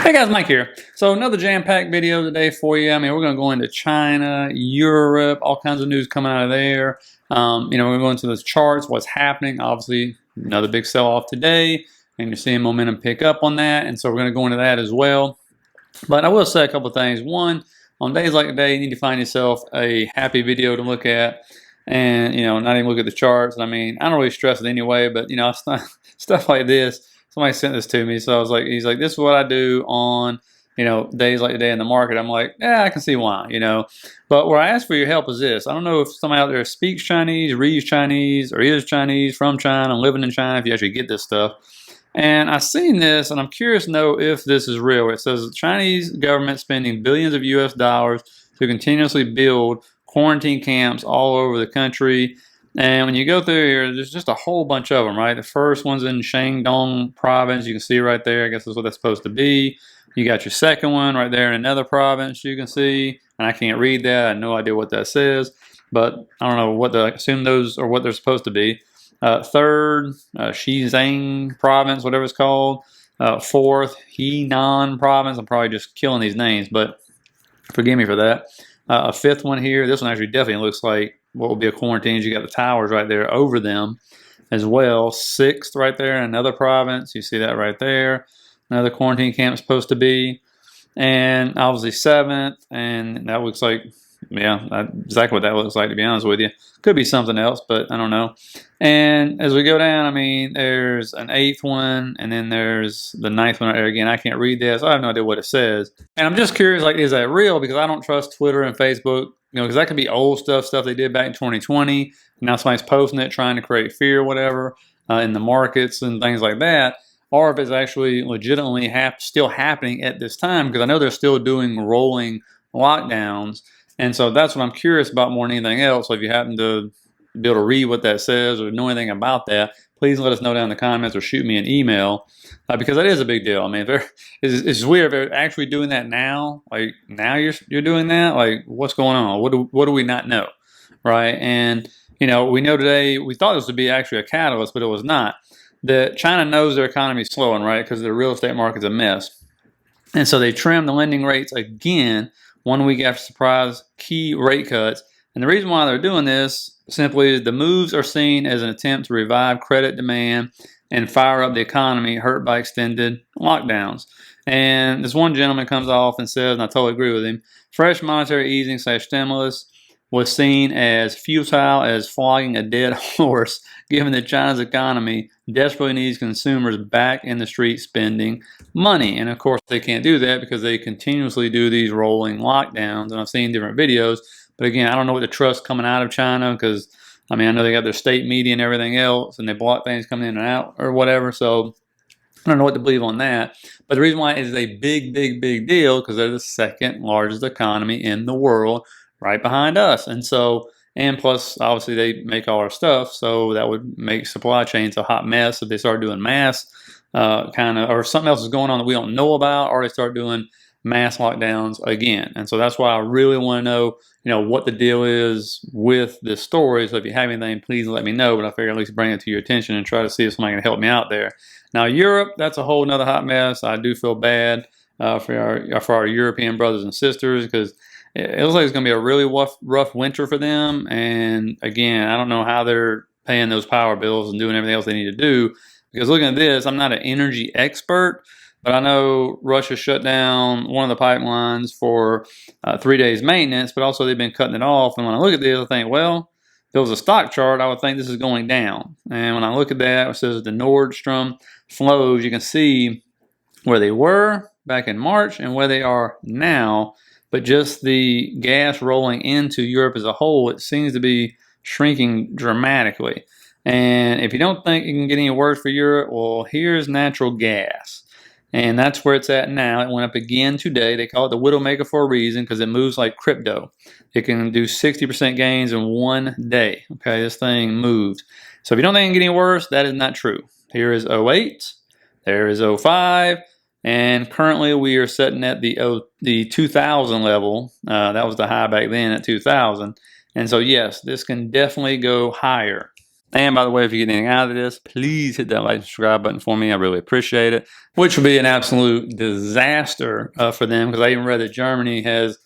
Hey guys, Mike here. So another jam-packed video today for you. I mean, we're going to go into China, Europe, all kinds of news coming out of there. We're going to go into those charts, what's happening. Obviously, another big sell-off today, and you're seeing momentum pick up on that. And so we're going to go into that as well. But I will say a couple of things. One, on days like today, you need to find yourself a happy video to look at, and not even look at the charts. I mean, I don't really stress it anyway, but stuff like this. Somebody sent this to me, so I was like, he's like, this is what I do on, days like today in the market. I'm like, yeah, I can see why, But where I ask for your help is this. I don't know if somebody out there speaks Chinese, reads Chinese, or is Chinese, from China, living in China, if you actually get this stuff. And I've seen this, and I'm curious to know if this is real. It says the Chinese government spending billions of US dollars to continuously build quarantine camps all over the country. And when you go through here, there's just a whole bunch of them, right? The first one's in Shandong province. You can see right there. I guess that's what that's supposed to be. You got your second one right there in another province you can see. And I can't read that. I have no idea what that says. But I don't know what I assume those are what they're supposed to be. Third, Xizang province, whatever it's called. Fourth, Henan province. I'm probably just killing these names, but forgive me for that. A fifth one here. This one actually definitely looks like what will be a quarantine. You got the towers right there over them as well. Sixth right there, another province. You see that right there. Another quarantine camp supposed to be. And obviously seventh, and that looks like, yeah, exactly what that looks like, to be honest with you. Could be something else, but I don't know. And as we go down, I mean, there's an eighth one, and then there's the ninth one right there. Again, I can't read this. I have no idea what it says. And I'm just curious, like, is that real? Because I don't trust Twitter and Facebook, because that could be old stuff they did back in 2020. Now somebody's posting it, trying to create fear or whatever in the markets and things like that. Or if it's actually legitimately still happening at this time, because I know they're still doing rolling lockdowns. And so that's what I'm curious about more than anything else. So if you happen to be able to read what that says or know anything about that, please let us know down in the comments or shoot me an email, because that is a big deal. I mean, it's weird if they're actually doing that now. Like, now you're doing that. Like, what's going on? What do we not know, right? And we know today, we thought this would be actually a catalyst, but it was not. That China knows their economy is slowing, right? Because their real estate market's a mess, and so they trimmed the lending rates again 1 week after surprise key rate cuts. And the reason why they're doing this simply is the moves are seen as an attempt to revive credit demand and fire up the economy hurt by extended lockdowns. And this one gentleman comes off and says, and I totally agree with him, fresh monetary easing / stimulus was seen as futile as flogging a dead horse, given that China's economy desperately needs consumers back in the street spending money. And of course, they can't do that because they continuously do these rolling lockdowns. And I've seen different videos. But again, I don't know what the trust coming out of China, because, I mean, I know they got their state media and everything else, and they block things coming in and out or whatever. So I don't know what to believe on that. But the reason why it is a big, big, big deal, because they're the second largest economy in the world, right behind us. And so, and plus, obviously, they make all our stuff, so that would make supply chains a hot mess if they start doing mass or something else is going on that we don't know about, or they start doing mass lockdowns again. And so that's why I really want to know, what the deal is with this story. So if you have anything, please let me know. But I figure at least bring it to your attention and try to see if somebody can help me out there. Now, Europe, that's a whole nother hot mess. I do feel bad for our European brothers and sisters, because it looks like it's going to be a really rough winter for them. And again, I don't know how they're paying those power bills and doing everything else they need to do. Because looking at this, I'm not an energy expert, but I know Russia shut down one of the pipelines for 3 days maintenance, but also they've been cutting it off. And when I look at this, I think, well, if it was a stock chart, I would think this is going down. And when I look at that, it says the Nordstrom flows, you can see where they were back in March and where they are now. But just the gas rolling into Europe as a whole, it seems to be shrinking dramatically. And if you don't think it can get any worse for Europe, well, here's natural gas. And that's where it's at now. It went up again today. They call it the Widowmaker for a reason, because it moves like crypto. It can do 60% gains in 1 day. Okay, this thing moved. So if you don't think it can get any worse, that is not true. Here is 08. There is 05. And currently we are sitting at the 2000 level. That was the high back then at 2000. And so, yes, this can definitely go higher. And by the way, if you get anything out of this, please hit that like and subscribe button for me. I really appreciate it. Which would be an absolute disaster for them, because I even read that Germany has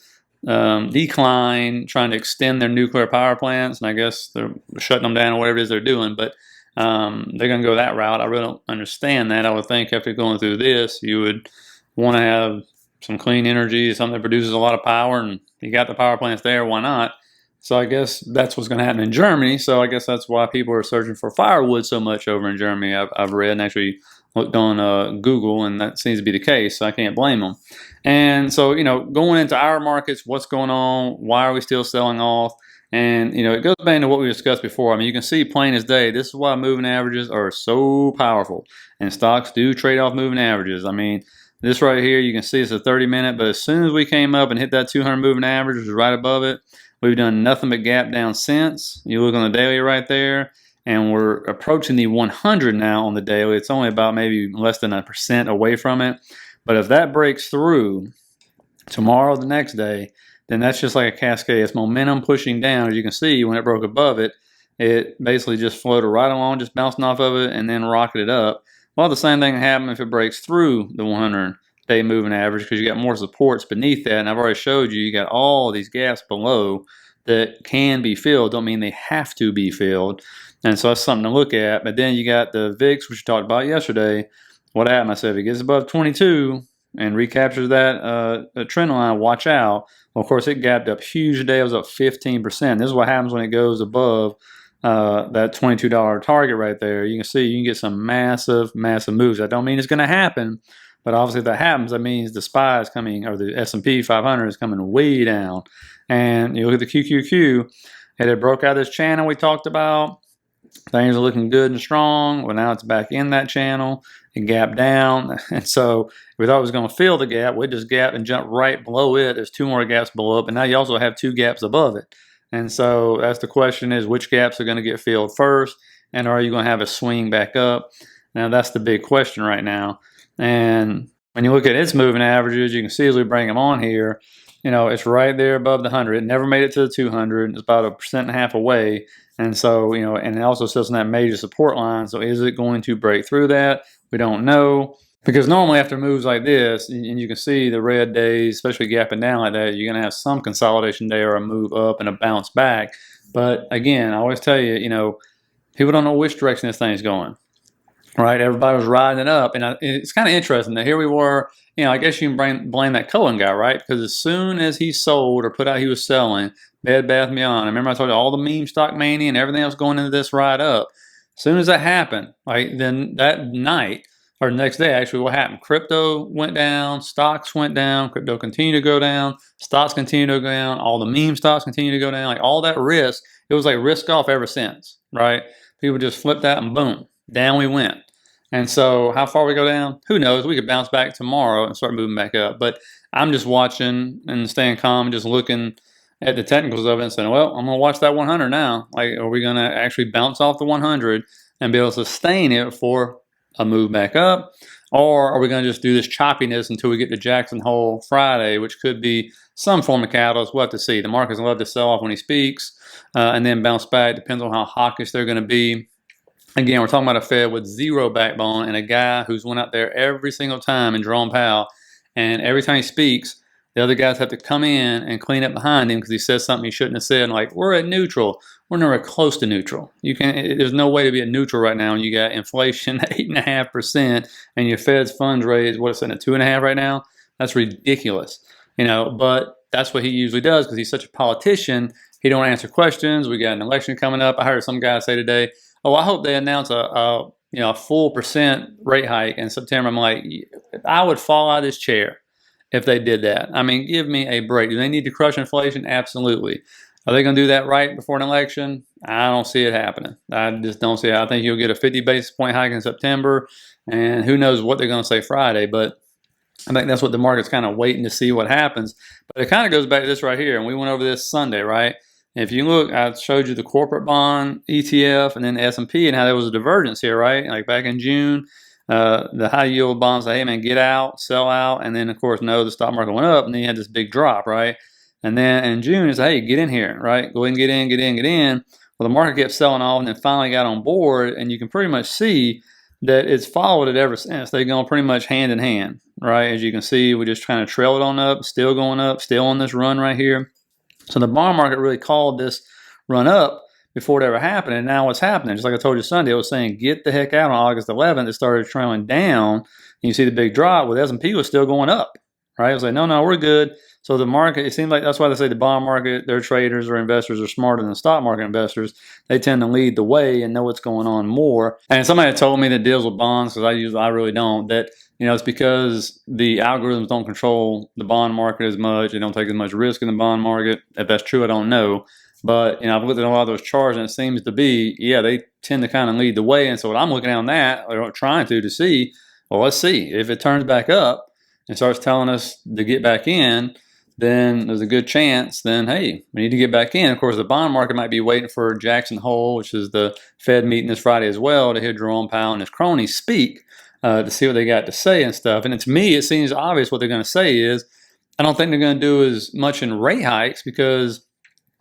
declined trying to extend their nuclear power plants, and I guess they're shutting them down or whatever it is they're doing. But they're going to go that route. I really don't understand that. I would think after going through this, you would want to have some clean energy, something that produces a lot of power, and you got the power plants there, why not? So I guess that's what's going to happen in Germany. So I guess that's why people are searching for firewood so much over in Germany. I've read and actually looked on Google, and that seems to be the case. So I can't blame them. And so, going into our markets, what's going on? Why are we still selling off? And, it goes back to what we discussed before. I mean, you can see plain as day, this is why moving averages are so powerful. And stocks do trade off moving averages. I mean, this right here, you can see it's a 30-minute, but as soon as we came up and hit that 200 moving average, which is right above it, we've done nothing but gap down since. You look on the daily right there, and we're approaching the 100 now on the daily. It's only about maybe less than 1% away from it. But if that breaks through tomorrow or the next day, then that's just like a cascade. It's momentum pushing down. As you can see, when it broke above it, it basically just floated right along, just bouncing off of it and then rocketed up. Well, the same thing happened if it breaks through the 100-day moving average, because you got more supports beneath that. And I've already showed you got all these gaps below that can be filled. Don't mean they have to be filled. And so that's something to look at. But then you got the VIX, which we talked about yesterday. What happened? I said, if it gets above 22 and recaptures that trend line, watch out. Well, of course, it gapped up huge today. It was up 15%. This is what happens when it goes above that $22 target right there. You can see you can get some massive, massive moves. That don't mean it's going to happen, but obviously if that happens, that means the SPY is coming, or the S&P 500 is coming way down. And you look at the QQQ, it had broke out this channel we talked about. Things are looking good and strong. Well, now it's back in that channel. It gapped down. And so we thought it was going to fill the gap. We just gapped and jumped right below it. There's two more gaps below it, but now you also have two gaps above it. And so that's the question, is which gaps are going to get filled first, and are you going to have a swing back up? Now that's the big question right now. And when you look at its moving averages, you can see as we bring them on here, it's right there above the 100. It never made it to the 200. It's about 1.5% away. And so, and it also sits on that major support line. So is it going to break through that? We don't know. Because normally after moves like this, and you can see the red days, especially gapping down like that, you're going to have some consolidation there, or a move up and a bounce back. But again, I always tell you, people don't know which direction this thing's going. Right? Everybody was riding it up. And it's kind of interesting that here we were, I guess you can blame that Cohen guy, right? Because as soon as he sold or put out he was selling Bed Bath & Beyond, I remember I told you all the meme stock mania and everything else going into this ride up. As soon as that happened, right, then that night, or the next day, actually, what happened? Crypto went down, stocks went down, crypto continued to go down, stocks continued to go down, all the meme stocks continued to go down, like all that risk, it was like risk off ever since, right? People just flipped out and boom, down we went. And so how far we go down, who knows? We could bounce back tomorrow and start moving back up. But I'm just watching and staying calm and just looking at the technicals of it and saying, well, I'm going to watch that 100 now. Like, are we going to actually bounce off the 100 and be able to sustain it for a move back up? Or are we going to just do this choppiness until we get to Jackson Hole Friday, which could be some form of catalyst? We'll have to see. The markets love to sell off when he speaks and then bounce back. Depends on how hawkish they're going to be. Again, we're talking about a Fed with zero backbone and a guy who's went out there every single time, and Jerome Powell, and every time he speaks, the other guys have to come in and clean up behind him because he says something he shouldn't have said. And like, we're at neutral. We're nowhere close to neutral. There's no way to be at neutral right now when you got inflation 8.5% and your Fed's funds rate is what it's at 2.5 right now. That's ridiculous, But that's what he usually does because he's such a politician. He don't answer questions. We got an election coming up. I heard some guy say today, "Oh, I hope they announce a full percent rate hike in September." I'm like, I would fall out of this chair if they did that. I mean, give me a break. Do they need to crush inflation? Absolutely. Are they going to do that right before an election? I don't see it happening. I just don't see it. I think you'll get a 50 basis point hike in September, and who knows what they're going to say Friday. But I think that's what the market's kind of waiting to see what happens. But it kind of goes back to this right here, and we went over this Sunday, right? If you look, I showed you the corporate bond ETF and then the S&P and how there was a divergence here, right? Like back in June, the high yield bonds say, hey man, get out, sell out. And then of course, no, the stock market went up and then you had this big drop, right? And then in June, it's, hey, get in here, right? Go ahead and get in. Well, the market kept selling off and then finally got on board, and you can pretty much see that it's followed it ever since. They've gone pretty much hand in hand, right? As you can see, we're just trying to trail it on up, still going up, still on this run right here. So the bond market really called this run up before it ever happened, and now what's happening? Just like I told you Sunday, I was saying get the heck out on August 11th. It started trailing down, and you see the big drop. Well, the S&P was still going up, right? I was like, no, we're good. So the market, it seems like that's why they say the bond market, their traders or investors are smarter than the stock market investors. They tend to lead the way and know what's going on more. And somebody told me that deals with bonds, because I really don't, that it's because the algorithms don't control the bond market as much. They don't take as much risk in the bond market. If that's true, I don't know. But I've looked at a lot of those charts, and it seems to be, they tend to kind of lead the way. And so what I'm looking at on that, or trying to see, well, let's see if it turns back up and starts telling us to get back in. Then there's a good chance, then, hey, we need to get back in. Of course, the bond market might be waiting for Jackson Hole, which is the Fed meeting this Friday as well, to hear Jerome Powell and his cronies speak to see what they got to say and stuff. And to me, it seems obvious what they're going to say is, I don't think they're going to do as much in rate hikes because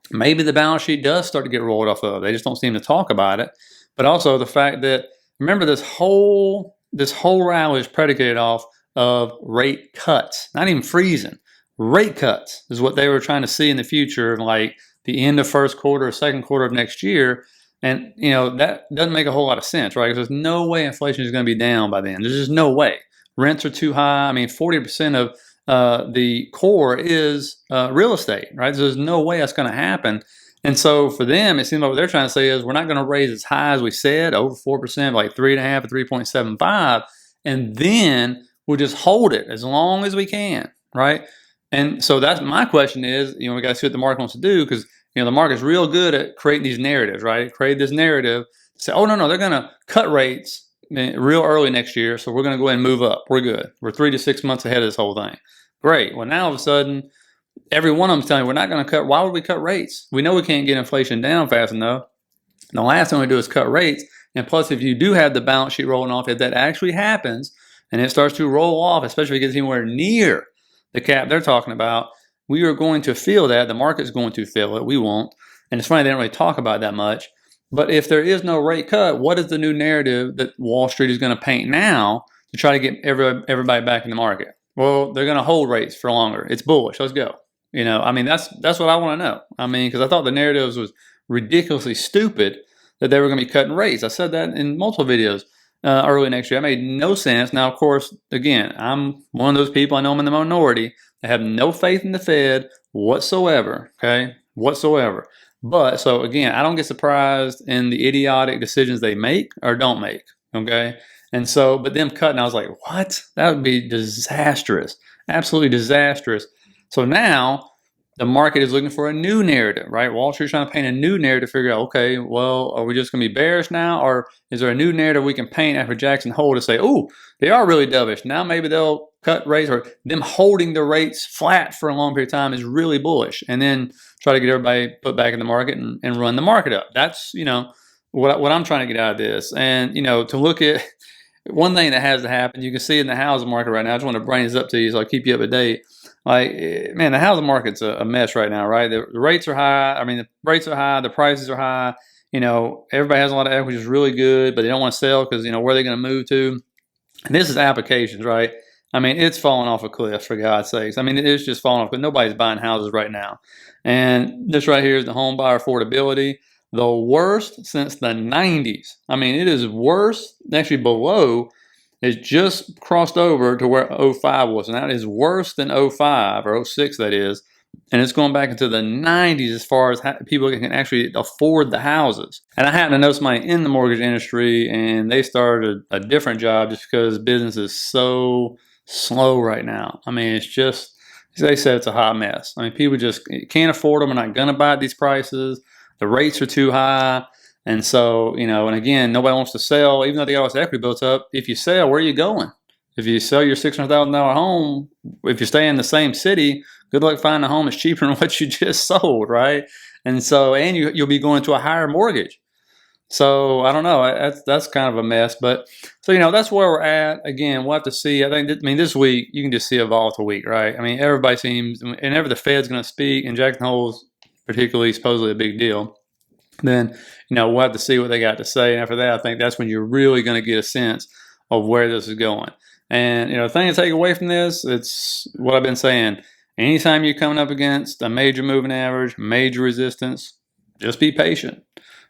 maybe the balance sheet does start to get rolled off of. They just don't seem to talk about it. But also the fact that, remember, this whole rally is predicated off of rate cuts, not even freezing. Rate cuts is what they were trying to see in the future, like the end of first quarter or second quarter of next year. And, that doesn't make a whole lot of sense, right? Because there's no way inflation is going to be down by then. There's just no way. Rents are too high. I mean, 40% of the core is real estate, right? So there's no way that's going to happen. And so for them, it seems like what they're trying to say is we're not going to raise as high as we said, over 4%, like 3.5 or 3.75, and then we'll just hold it as long as we can, right? And so that's my question is, we got to see what the market wants to do, because, the market's real good at creating these narratives, right? Create this narrative, say, oh, no, they're going to cut rates real early next year, so we're going to go ahead and move up. We're good. We're 3 to 6 months ahead of this whole thing. Great. Well, now all of a sudden, every one of them's telling you we're not going to cut. Why would we cut rates? We know we can't get inflation down fast enough. The last thing we do is cut rates. And plus, if you do have the balance sheet rolling off, if that actually happens and it starts to roll off, especially if it gets anywhere near the cap they're talking about, we are going to feel that. The market's going to feel it. We won't. And it's funny, they don't really talk about it that much. But if there is no rate cut, what is the new narrative that Wall Street is going to paint now to try to get everybody back in the market? Well, they're going to hold rates for longer. It's bullish. Let's go. That's what I want to know. Because I thought the narratives was ridiculously stupid that they were going to be cutting rates. I said that in multiple videos early next year. It made no sense. Now, of course, again, I'm one of those people, I know I'm in the minority, that have no faith in the Fed whatsoever, okay? Whatsoever. But, so again, I don't get surprised in the idiotic decisions they make or don't make, okay? And so, but them cutting, I was like, what? That would be disastrous. Absolutely disastrous. So now, the market is looking for a new narrative, right? Wall Street's trying to paint a new narrative to figure out, okay, well, are we just going to be bearish now? Or is there a new narrative we can paint after Jackson Hole to say, oh, they are really dovish. Now maybe they'll cut rates, or them holding the rates flat for a long period of time is really bullish. And then try to get everybody put back in the market and run the market up. That's, what I'm trying to get out of this. And, to look at one thing that has to happen, you can see in the housing market right now. I just want to bring this up to you so I keep you up to date. Like, man, the housing market's a mess right now, right? The rates are high. The rates are high. The prices are high. Everybody has a lot of equity, which is really good, but they don't want to sell because, where are they going to move to? And this is applications, right? It's falling off a cliff, for God's sakes. It's just falling off, but nobody's buying houses right now. And this right here is the home buyer affordability, the worst since the 90s. It is worse, actually below. It's just crossed over to where 05 was, and that is worse than 05 or 06, that is. And it's going back into the 90s as far as people can actually afford the houses. And I happen to know somebody in the mortgage industry, and they started a different job just because business is so slow right now. It's just, they said it's a hot mess. People just can't afford them. They're not going to buy at these prices. The rates are too high. And so, and again, nobody wants to sell, even though they got all this equity built up. If you sell, where are you going? If you sell your $600,000 home, if you stay in the same city, good luck finding a home that's cheaper than what you just sold, right? And so, and you'll be going to a higher mortgage. So I don't know. That's kind of a mess. But so, that's where we're at. Again, we'll have to see. This week, you can just see a volatile week, right? Everybody seems, whenever the Fed's going to speak, and Jackson Hole's particularly supposedly a big deal. then, we'll have to see what they got to say. And after that, I think that's when you're really going to get a sense of where this is going. And, the thing to take away from this, it's what I've been saying. Anytime you're coming up against a major moving average, major resistance, just be patient.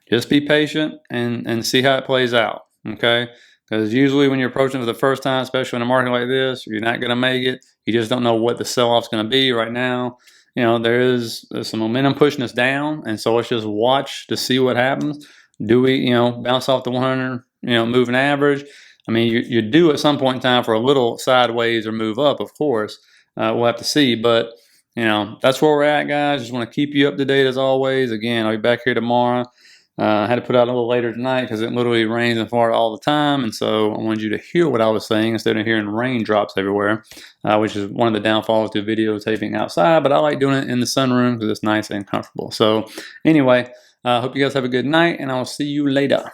Just be patient and see how it plays out, okay? Because usually when you're approaching for the first time, especially in a market like this, you're not going to make it. You just don't know what the sell-off's going to be right now. There's some momentum pushing us down, and so let's just watch to see what happens. Do we, bounce off the 100, moving average? I mean, you do at some point in time for a little sideways or move up, of course. We'll have to see, but that's where we're at, guys. Just want to keep you up to date as always. Again, I'll be back here tomorrow. I had to put out a little later tonight because it literally rains in Florida all the time, and so I wanted you to hear what I was saying instead of hearing raindrops everywhere, which is one of the downfalls to videotaping outside, but I like doing it in the sunroom because it's nice and comfortable. So anyway, I hope you guys have a good night, and I'll see you later.